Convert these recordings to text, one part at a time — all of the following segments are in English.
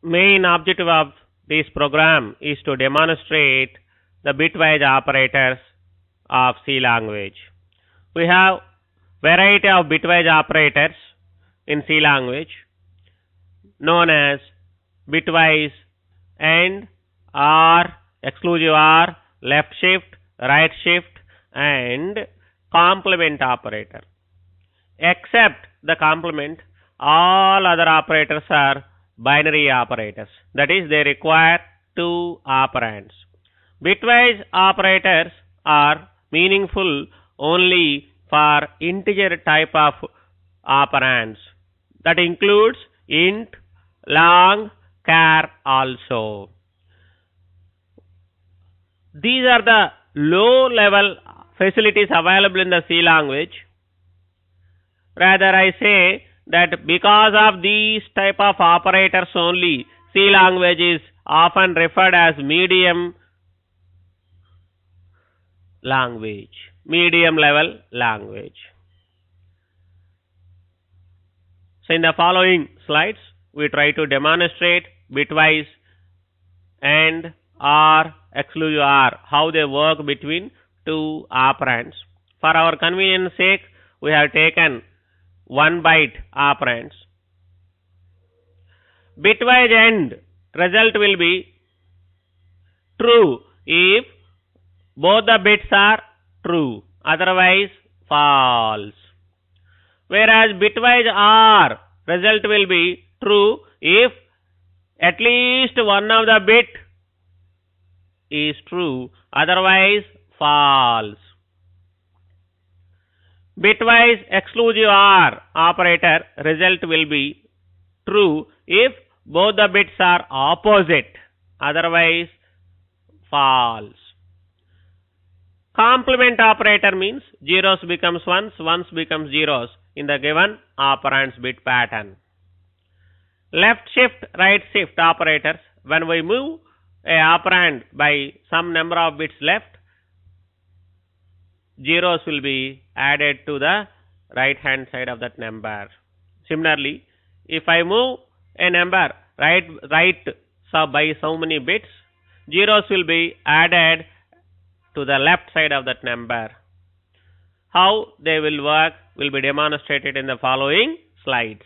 main objective of this program is to demonstrate the bitwise operators of C language. We have variety of bitwise operators in C language known as bitwise AND, OR, exclusive OR, left shift, right shift, and complement operator. Except the complement, all other operators are binary operators. That is, they require two operands. Bitwise operators are meaningful only for integer type of operands. That includes int, long, char also. These are the low level facilities available in the C language. Rather, I say that because of these type of operators only, C language is often referred as medium language, medium level language. So in the following slides, we try to demonstrate bitwise AND, OR, exclusive OR, how they work between two operands. For our convenience sake, we have taken 1 byte operands. Bitwise AND result will be true if both the bits are true, otherwise false. Whereas bitwise OR result will be true if at least one of the bit is true, otherwise false. Bitwise exclusive OR operator result will be true if both the bits are opposite, otherwise false. Complement operator means zeros becomes ones, ones becomes zeros in the given operands bit pattern. Left shift, right shift operators, when we move a operand by some number of bits left, zeros will be added to the right hand side of that number. Similarly, if I move a number right by so many bits, zeros will be added to the left side of that number. How they will work will be demonstrated in the following slides.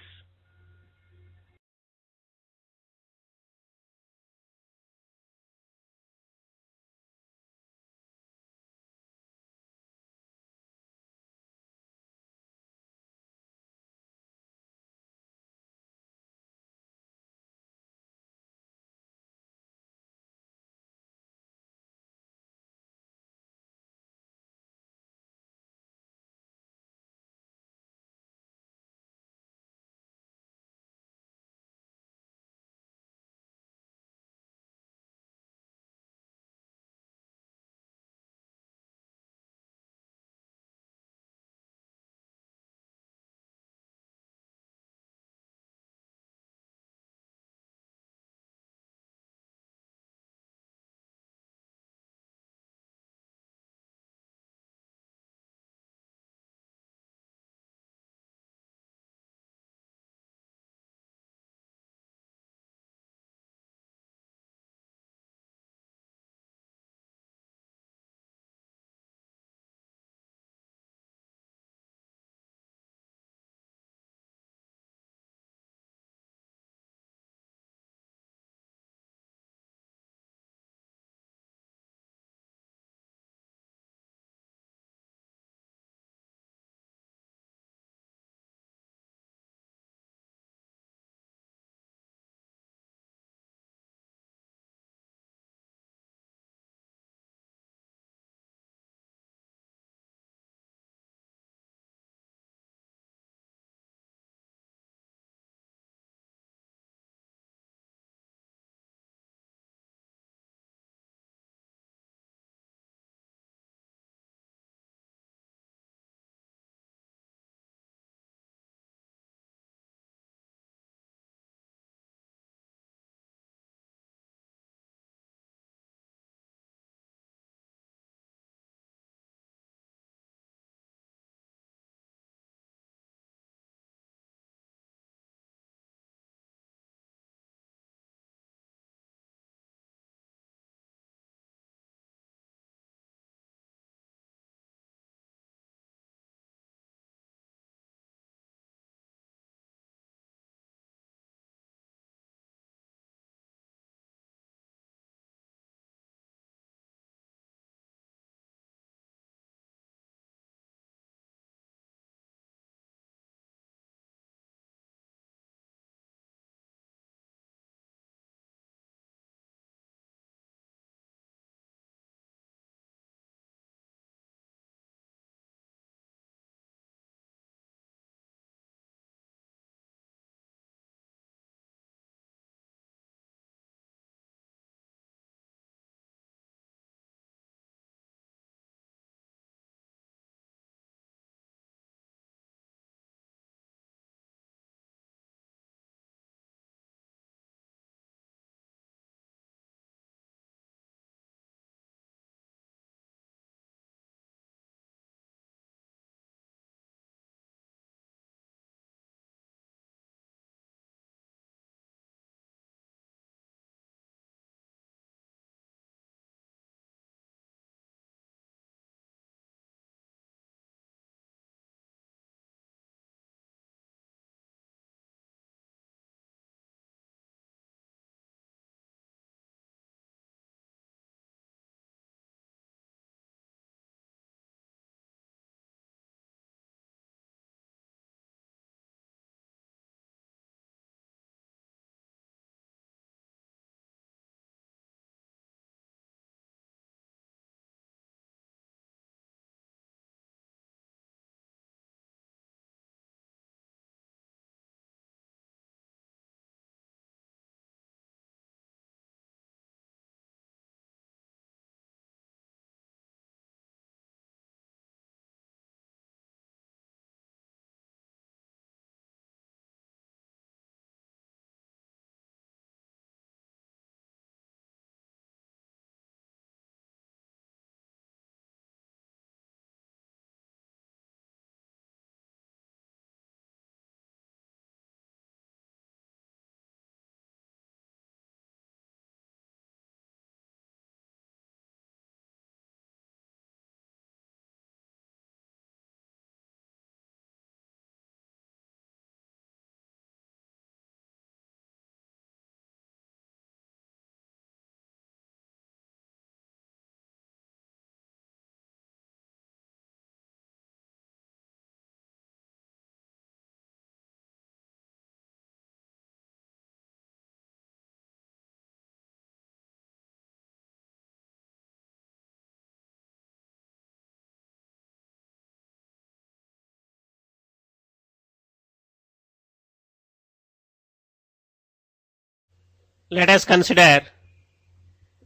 Let us consider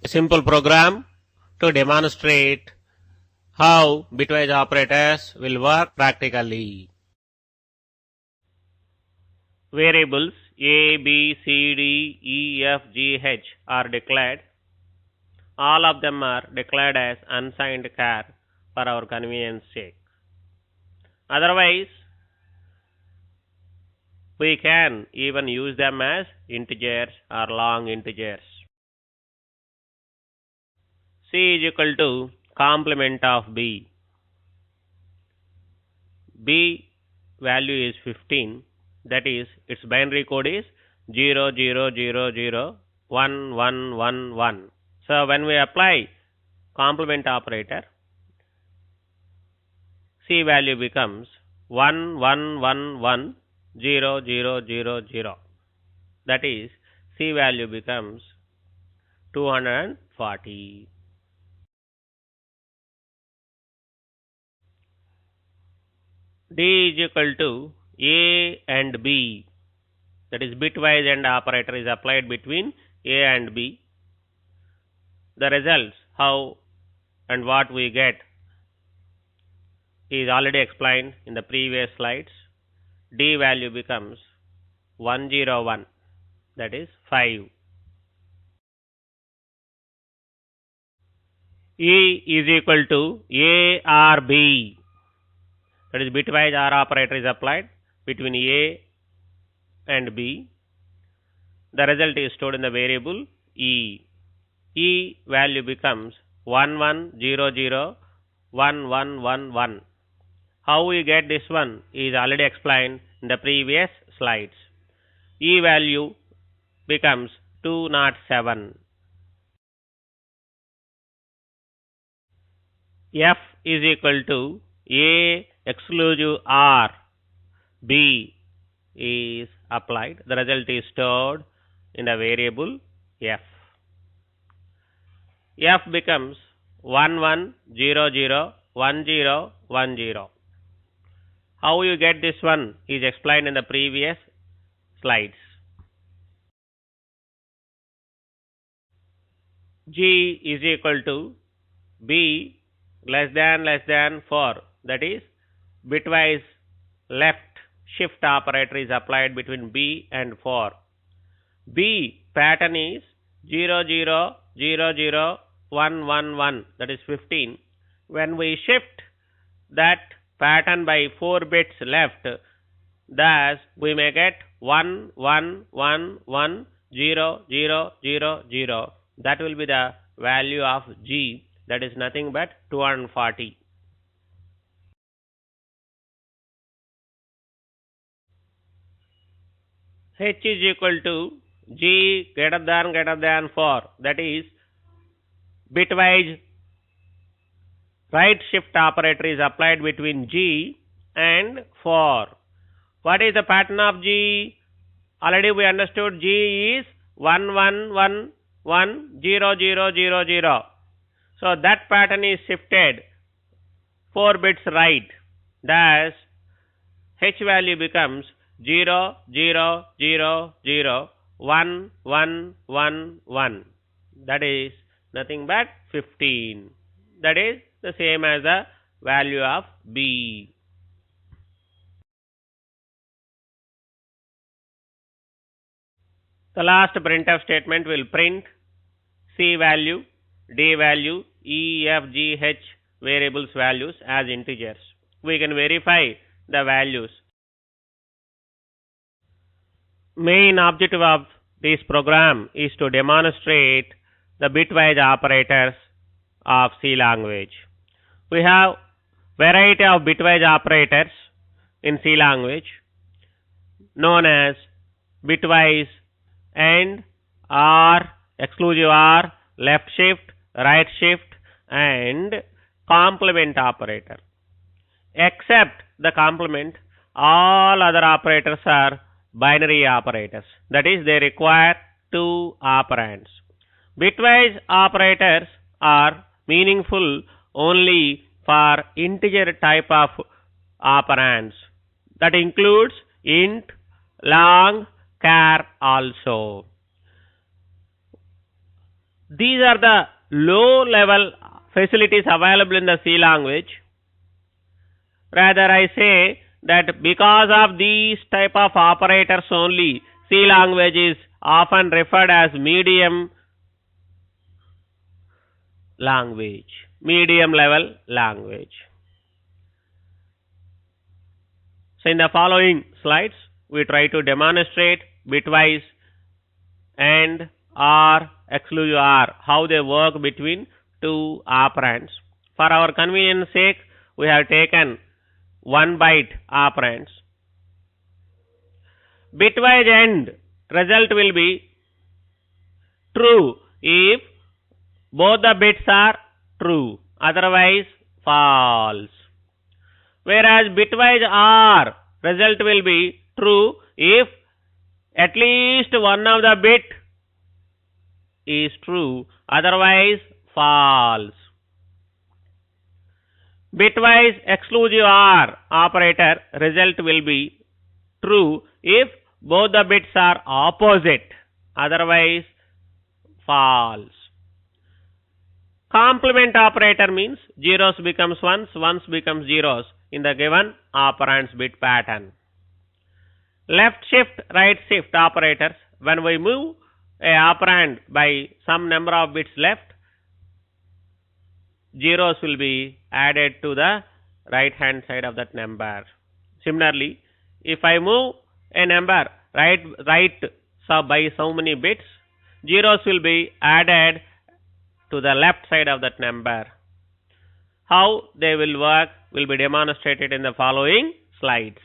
a simple program to demonstrate how bitwise operators will work practically. Variables A, B, C, D, E, F, G, H are declared. All of them are declared as unsigned char for our convenience sake. Otherwise, we can even use them as integers or long integers. C is equal to complement of B. B value is 15. That is, its binary code is 00001111. So when we apply complement operator, C value becomes 11110000. That is, C value becomes 240. D is equal to A and B. That is, bitwise AND operator is applied between A and B. The results, how and what we get, is already explained in the previous slides. D value becomes 101, that is 5. E is equal to A or B. That is, bitwise OR operator is applied between A and B. The result is stored in the variable E. E value becomes 11001111. How we get this one is already explained in the previous slides. E value becomes 207. F is equal to A exclusive OR B is applied. The result is stored in the variable F. F becomes 11001010. How you get this one is explained in the previous slides. G is equal to B less than 4. That is, bitwise left shift operator is applied between B and 4. B pattern is 0000111, that is 15. When we shift that pattern by 4 bits left, thus we may get 11110000. That will be the value of G, that is nothing but 240. H is equal to G greater than 4. That is, bitwise right shift operator is applied between G and 4. What is the pattern of G? Already we understood G is 11110000. So that pattern is shifted 4 bits right. Thus, H value becomes 0000111. That is nothing but 15. That is the same as the value of B. The last printf statement will print C value, D value, E, F, G, H variables values as integers. We can verify the values. Main objective of this program is to demonstrate the bitwise operators of C language. We have variety of bitwise operators in C language known as bitwise AND, OR, exclusive OR, left shift, right shift, and complement operator. Except the complement, all other operators are binary operators. That is, they require 2 operands. Bitwise operators are meaningful only for integer type of operands. That includes int, long, char also. these are the low level facilities available in the C language. Rather, I say that because of these type of operators only, C language is often referred as medium language, medium level language. So in the following slides, we try to demonstrate bitwise and or exclusive OR, how they work between two operands. For our convenience sake, we have taken 1 byte operands. Bitwise AND result will be true if both the bits are true, otherwise false. Whereas bitwise OR result will be true if at least one of the bit is true, otherwise false. Bitwise exclusive OR operator result will be true if both the bits are opposite, otherwise false. Complement operator means zeros becomes ones, ones becomes zeros in the given operands bit pattern. Left shift, right shift operators, when we move a operand by some number of bits left, zeros will be added to the right hand side of that number. Similarly, if I move a number right by so many bits, zeros will be added to the left side of that number. How they will work will be demonstrated in the following slides.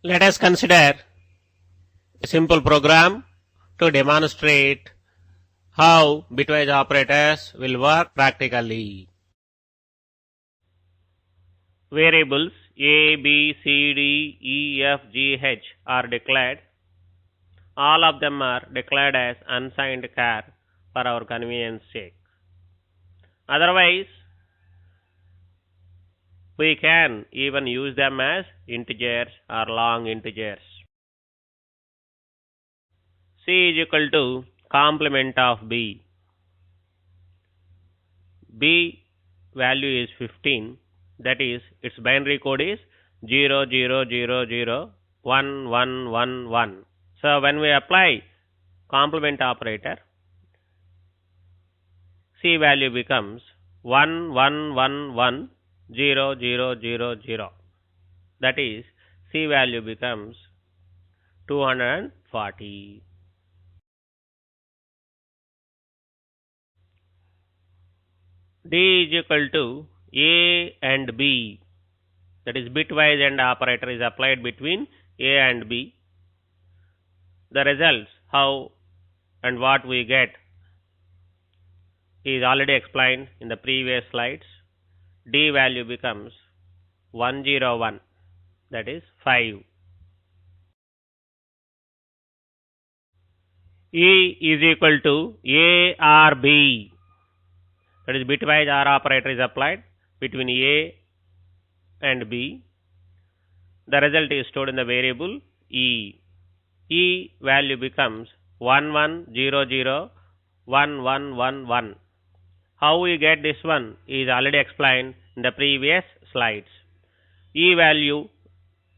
Let us consider a simple program to demonstrate how bitwise operators will work practically. Variables A, B, C, D, E, F, G, H are declared. All of them are declared as unsigned char for our convenience sake. Otherwise, we can even use them as integers or long integers. C is equal to complement of B. B value is 15. That is, its binary code is 00001111. So when we apply complement operator, C value becomes 11110000. That is, C value becomes 240. D is equal to A and B. That is, bitwise AND operator is applied between A and B. The results, how and what we get, is already explained in the previous slides. D value becomes 101, that is 5. E is equal to A or B. That is, bitwise OR operator is applied between A and B. The result is stored in the variable E. E value becomes 11001111. How we get this one is already explained in the previous slides. E value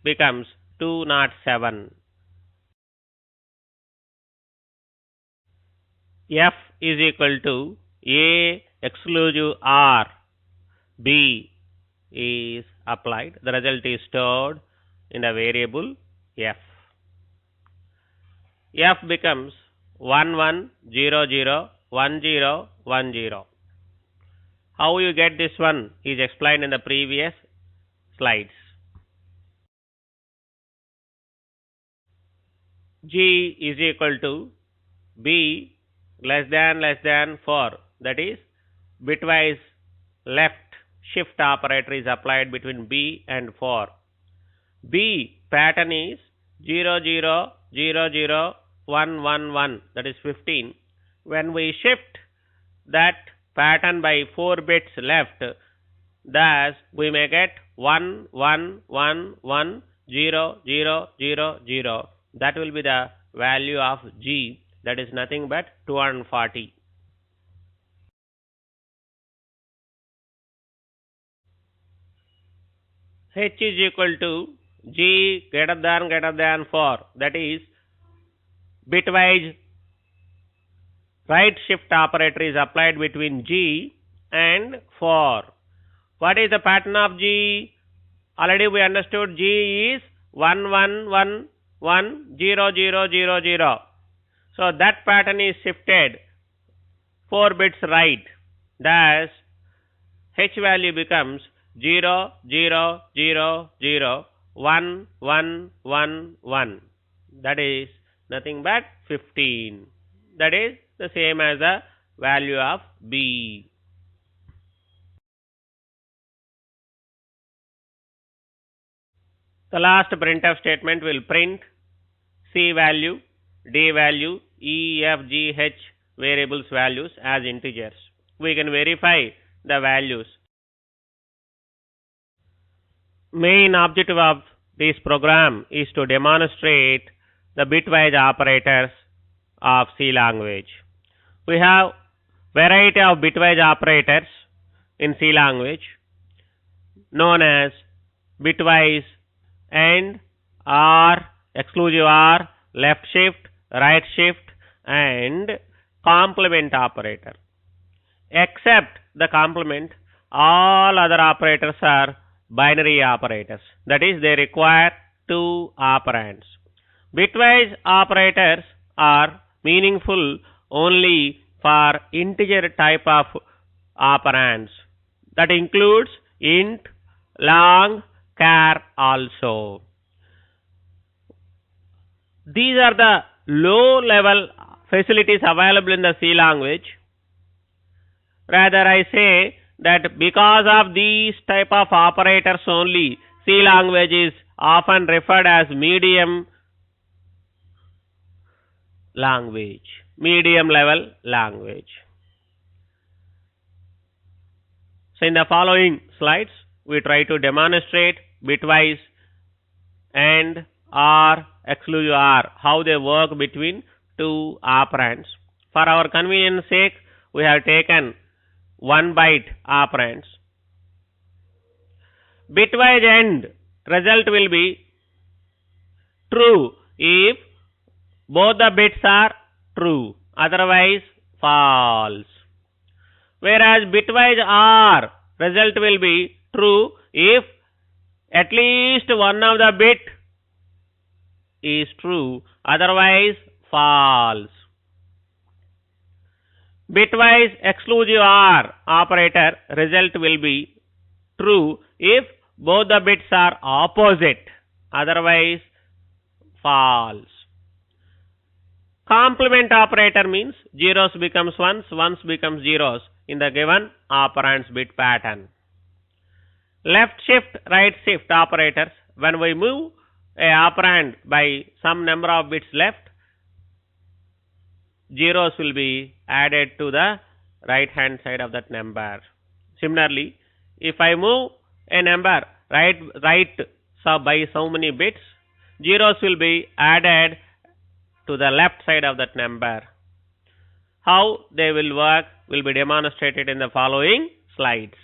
becomes 207. F is equal to A exclusive OR B is applied. The result is stored in the variable F. F becomes 11001010. How you get this one is explained in the previous slides. G is equal to B less than 4. That is, bitwise left shift operator is applied between B and 4. B pattern is 00001111, that is 15. When we shift that pattern by 4 bits left, thus we may get 11110000. That will be the value of G, that is nothing but 240. H is equal to G greater than 4. That is, bitwise right shift operator is applied between G and 4. What is the pattern of G? Already we understood G is 11110000. So that pattern is shifted 4 bits right. Thus, H value becomes 00001111. That is nothing but 15. That is the same as the value of B. The last printf statement will print C value, D value, E, F, G, H variables values as integers. We can verify the values. Main objective of this program is to demonstrate the bitwise operators of C language. We have variety of bitwise operators in C language known as bitwise AND, OR, exclusive OR, left shift, right shift, and complement operator. Except the complement, all other operators are binary operators. That is, they require 2 operands. Bitwise operators are meaningful only for integer type of operands. That includes int, long, char also. These are the low level facilities available in the C language. Rather, I say that because of these type of operators only, C language is often referred as medium language, medium level language. So in the following slides, we try to demonstrate bitwise and or exclusive OR, how they work between two operands. For our convenience sake, we have taken 1 byte operands. Bitwise AND result will be true if both the bits are true, otherwise false. Whereas bitwise OR result will be true if at least one of the bit is true, otherwise false. Bitwise exclusive OR operator result will be true if both the bits are opposite, otherwise false. Complement operator means zeros becomes ones, ones becomes zeros in the given operands bit pattern. Left shift, right shift operators, when we move a operand by some number of bits left, zeros will be added to the right hand side of that number. Similarly, if I move a number right by so many bits, zeros will be added to the left side of that number. How they will work will be demonstrated in the following slides.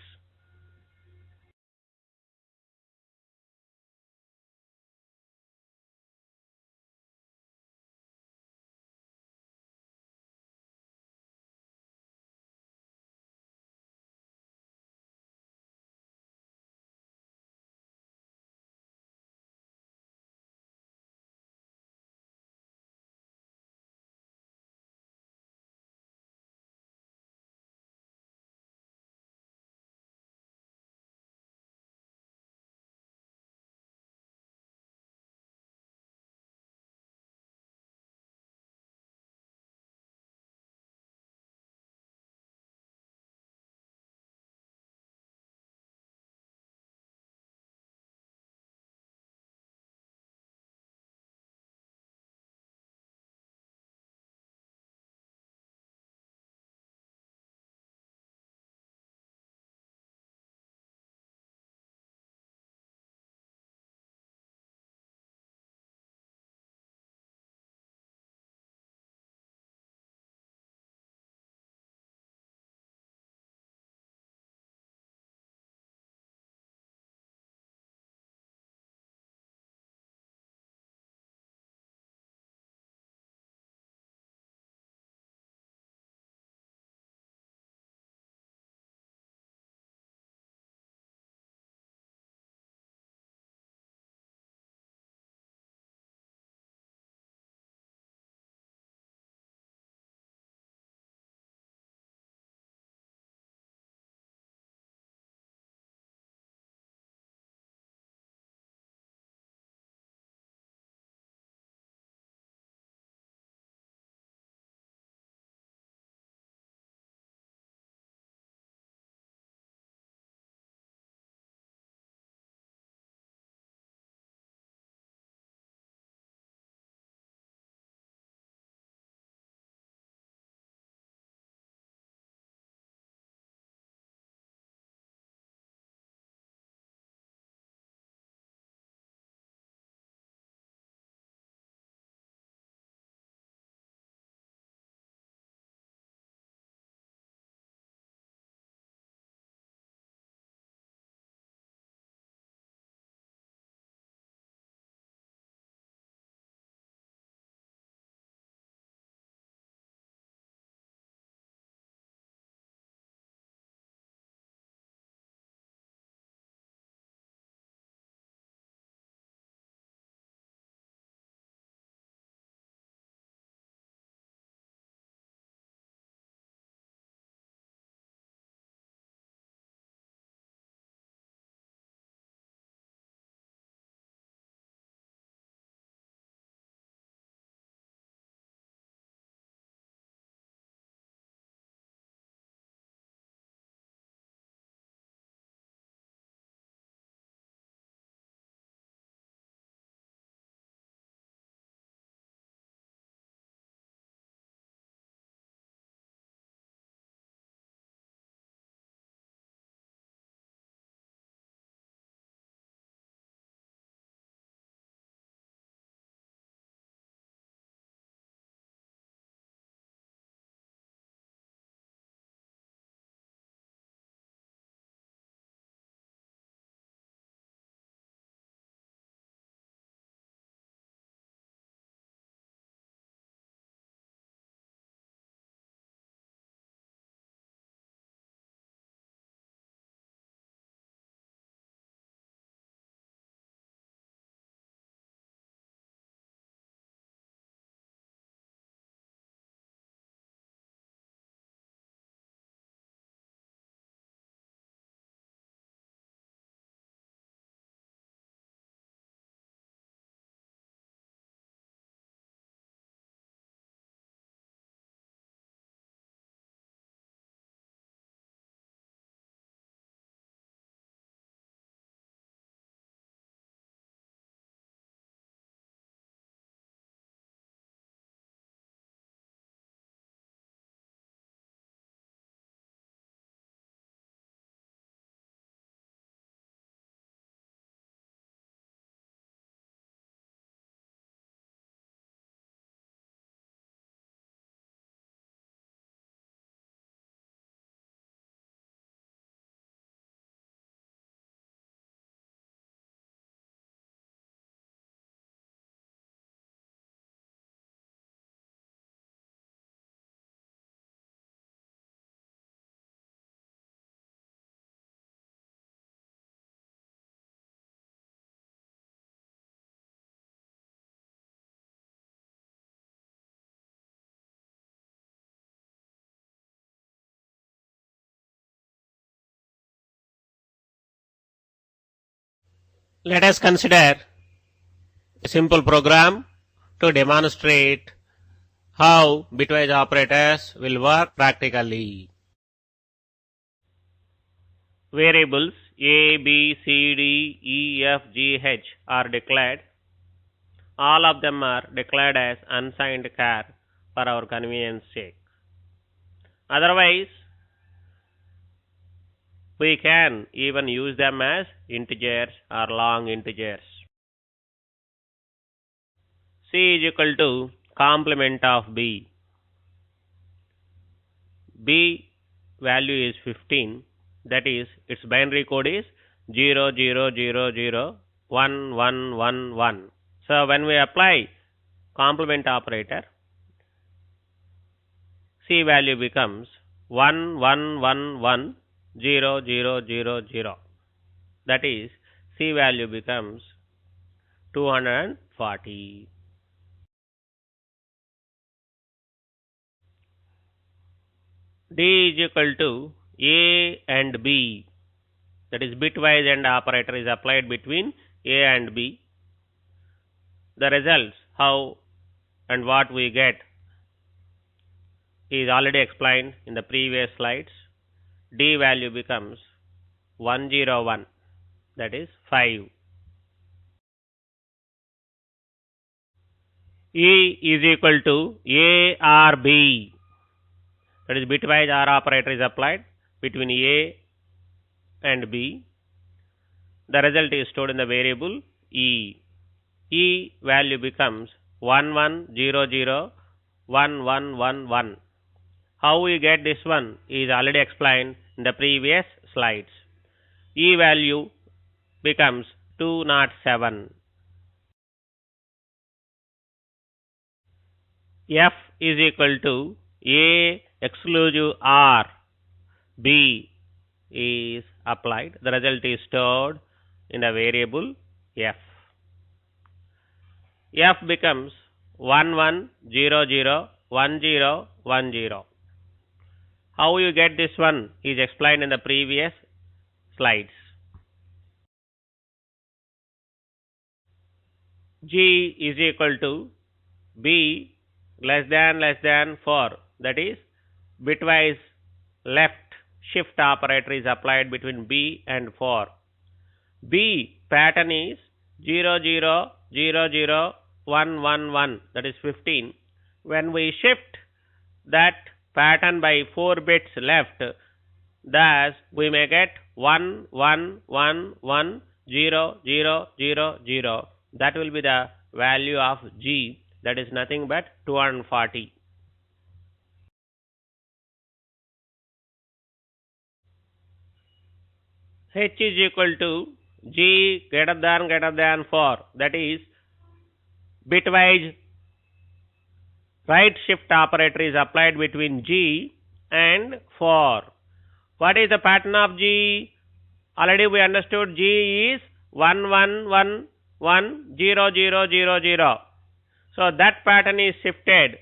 Let us consider a simple program to demonstrate how bitwise operators will work practically. Variables A, B, C, D, E, F, G, H are declared. All of them are declared as unsigned char for our convenience sake. Otherwise, we can even use them as integers or long integers. C is equal to complement of B. B value is 15. That is, its binary code is 00001111. So when we apply complement operator, C value becomes 11110000. That is, C value becomes 240. D is equal to A and B. That is, bitwise AND operator is applied between A and B. The results, how and what we get, is already explained in the previous slides. D value becomes 101, that is 5. E is equal to A or B. That is, bitwise OR operator is applied between A and B. The result is stored in the variable E. E value becomes 11001111. How we get this one is already explained in the previous slides. E value becomes 207. F is equal to A exclusive OR B is applied. The result is stored in the variable F. F becomes 11001010. How you get this one is explained in the previous slides. G is equal to B less than 4. That is, bitwise left shift operator is applied between B and 4. B pattern is 0000111, that is 15. When we shift that pattern by 4 bits left, thus we may get 11110000. That will be the value of G, that is nothing but 240. H is equal to G greater than 4. That is, bitwise right shift operator is applied between G and 4. What is the pattern of G? Already we understood G is 11110000. So that pattern is shifted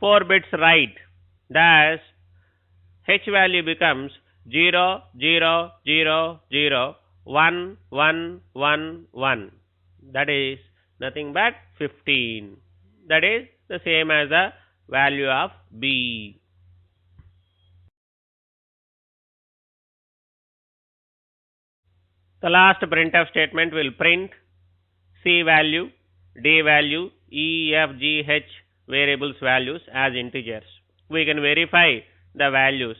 4 bits right. Thus, H value becomes 0000111. That is nothing but 15. That is the same as the value of B. The last printf statement will print C value, D value, E, F, G, H variables values as integers. We can verify the values.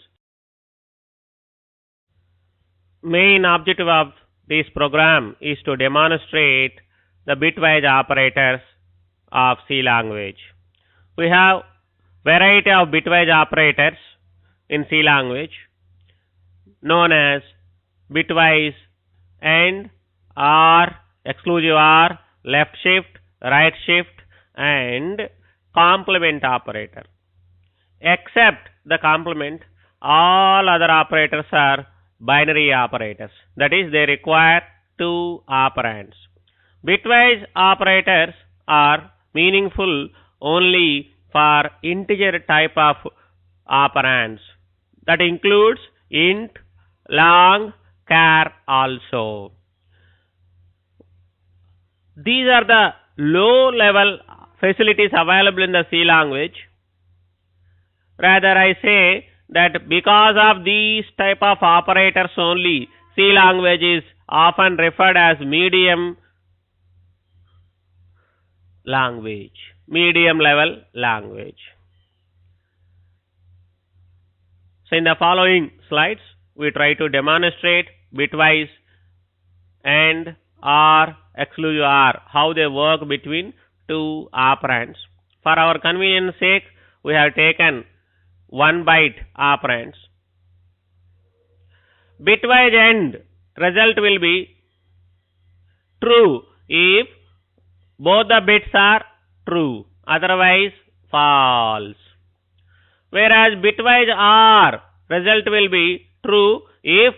Main objective of this program is to demonstrate the bitwise operators of C language. We have variety of bitwise operators in C language known as bitwise AND, OR, exclusive OR, left shift, right shift, and complement operator. Except the complement, all other operators are binary operators. That is, they require 2 operands. Bitwise operators are meaningful only for integer type of operands. That includes int, long, char also. These are the low level facilities available in the C language. Rather, I say that because of these type of operators only, C language is often referred as medium language, medium level language. So in the following slides, we try to demonstrate bitwise and or exclusive OR, how they work between two operands. For our convenience sake, we have taken 1 byte operands. Bitwise AND result will be true if both the bits are true, otherwise false. Whereas bitwise OR result will be true if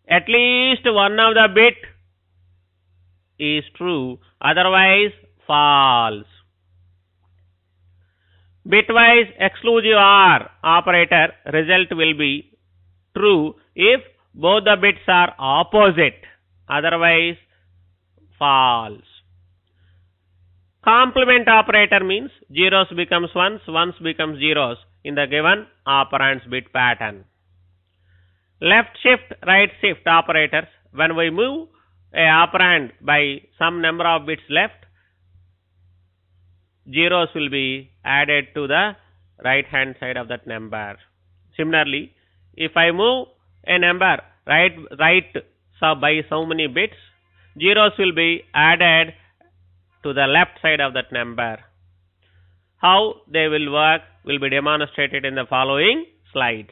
at least one of the bit is true, otherwise false. Bitwise exclusive OR operator result will be true if both the bits are opposite, otherwise false. Complement operator means zeros becomes ones, ones becomes zeros in the given operands bit pattern. Left shift, right shift operators, when we move a operand by some number of bits left, zeros will be added to the right hand side of that number. Similarly, if I move a number right by so many bits, zeros will be added to the left side of that number. How they will work will be demonstrated in the following slides.